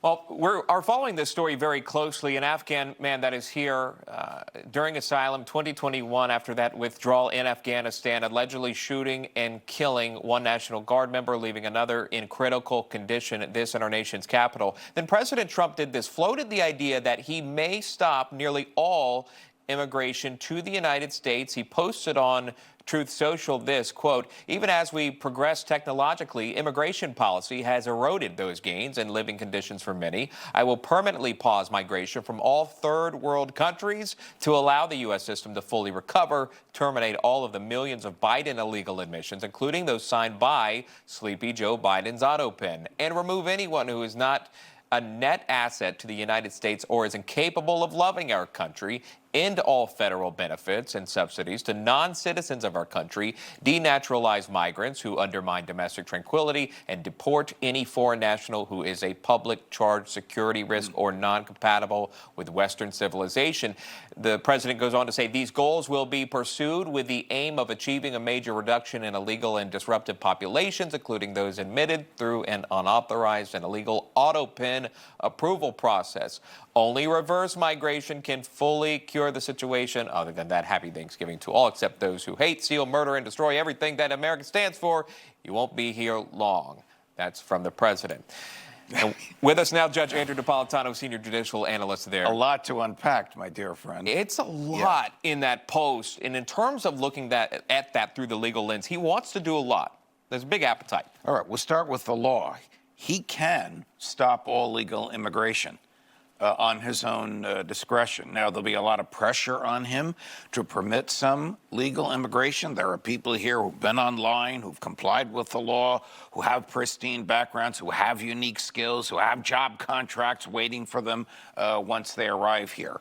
Well, we are following this story very closely. An Afghan man that is here during asylum 2021 after that withdrawal in Afghanistan, allegedly shooting and killing one National Guard member, leaving another in critical condition, this in our nation's capital. Then President Trump did this, floated the idea that he may stop nearly all immigration to the United States. He posted on Truth Social this, quote, "Even as we progress technologically, immigration policy has eroded those gains and living conditions for many. I will permanently pause migration from all third world countries to allow the U.S. system to fully recover, terminate all of the millions of Biden illegal admissions, including those signed by Sleepy Joe Biden's auto pen, and remove anyone who is not a net asset to the United States or is incapable of loving our country, end all federal benefits and subsidies to non-citizens of our country, denaturalize migrants who undermine domestic tranquility, and deport any foreign national who is a public charge security risk or non-compatible with Western civilization." The president goes on to say these goals will be pursued with the aim of achieving a major reduction in illegal and disruptive populations, including those admitted through an unauthorized and illegal auto pen approval process. Only reverse migration can fully cure the situation. Other than that, happy Thanksgiving to all except those who hate, steal, murder, and destroy everything that America stands for. You won't be here long. That's from the president. And with us now, Judge Andrew Napolitano, senior judicial analyst there. A lot to unpack, my dear friend. It's a lot in that post. And in terms of looking at that through the legal lens, he wants to do a lot. There's a big appetite. All right, we'll start with the law. He can stop all legal immigration on his own discretion. Now, there'll be a lot of pressure on him to permit some legal immigration. There are people here who've been online, who've complied with the law, who have pristine backgrounds, who have unique skills, who have job contracts waiting for them once they arrive here.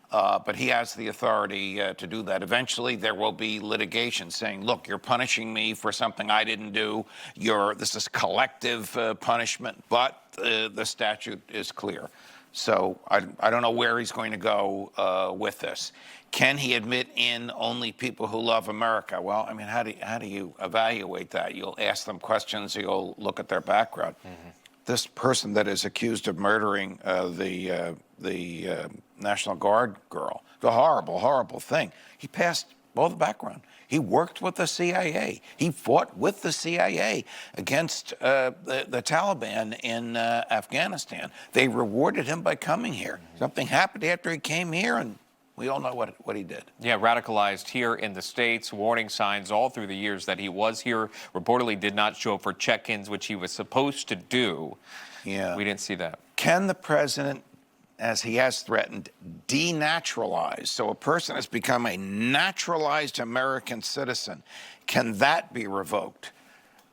But he has the authority to do that. Eventually, there will be litigation saying, look, you're punishing me for something I didn't do. This is collective punishment, but the statute is clear. So I don't know where he's going to go with this. Can he admit in only people who love America? Well, I mean, how do you evaluate that? You'll ask them questions. You'll look at their background. Mm-hmm. This person that is accused of murdering the National Guard girl, the horrible, horrible thing. He passed all the background. He worked with the CIA. He fought with the CIA against the Taliban in Afghanistan. They rewarded him by coming here. Something happened after he came here, and we all know what he did. Yeah, radicalized here in the States, warning signs all through the years that he was here. Reportedly did not show up for check-ins, which he was supposed to do. Yeah. We didn't see that. Can the president, as he has threatened, denaturalize? So a person has become a naturalized American citizen. Can that be revoked?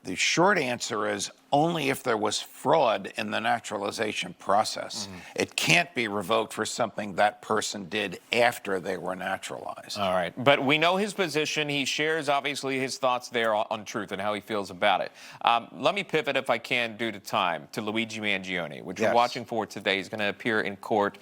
The short answer is only if there was fraud in the naturalization process. Mm-hmm. It can't be revoked for something that person did after they were naturalized. All right. But we know his position. He shares, obviously, his thoughts there on truth and how he feels about it. Let me pivot, if I can, due to time, to Luigi Mangione, which we're watching for today. He's going to appear in court.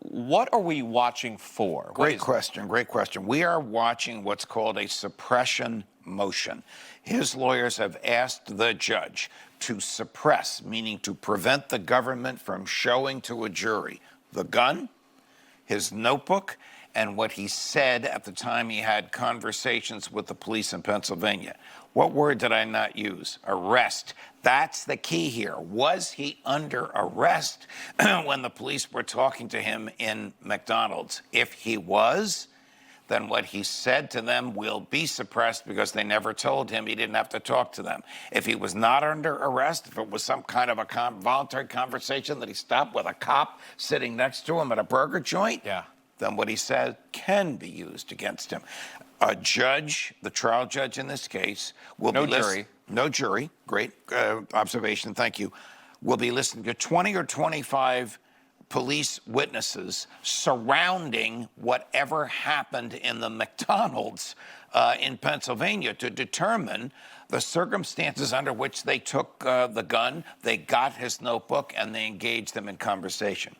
What are we watching for? Great question. Great question. We are watching what's called a suppression motion. His lawyers have asked the judge to suppress, meaning to prevent the government from showing to a jury the gun, his notebook, and what he said at the time he had conversations with the police in Pennsylvania. What word did I not use? Arrest. That's the key here. Was he under arrest when the police were talking to him in McDonald's? If he was, then what he said to them will be suppressed because they never told him he didn't have to talk to them. If he was not under arrest, if it was some kind of a voluntary conversation that he stopped with a cop sitting next to him at a burger joint, then what he said can be used against him. A judge, the trial judge in this case, will be listening. No jury. Great observation. Thank you. Will be listening to 20 or 25 police witnesses surrounding whatever happened in the McDonald's in Pennsylvania to determine the circumstances under which they took the gun, they got his notebook, and they engaged them in conversation.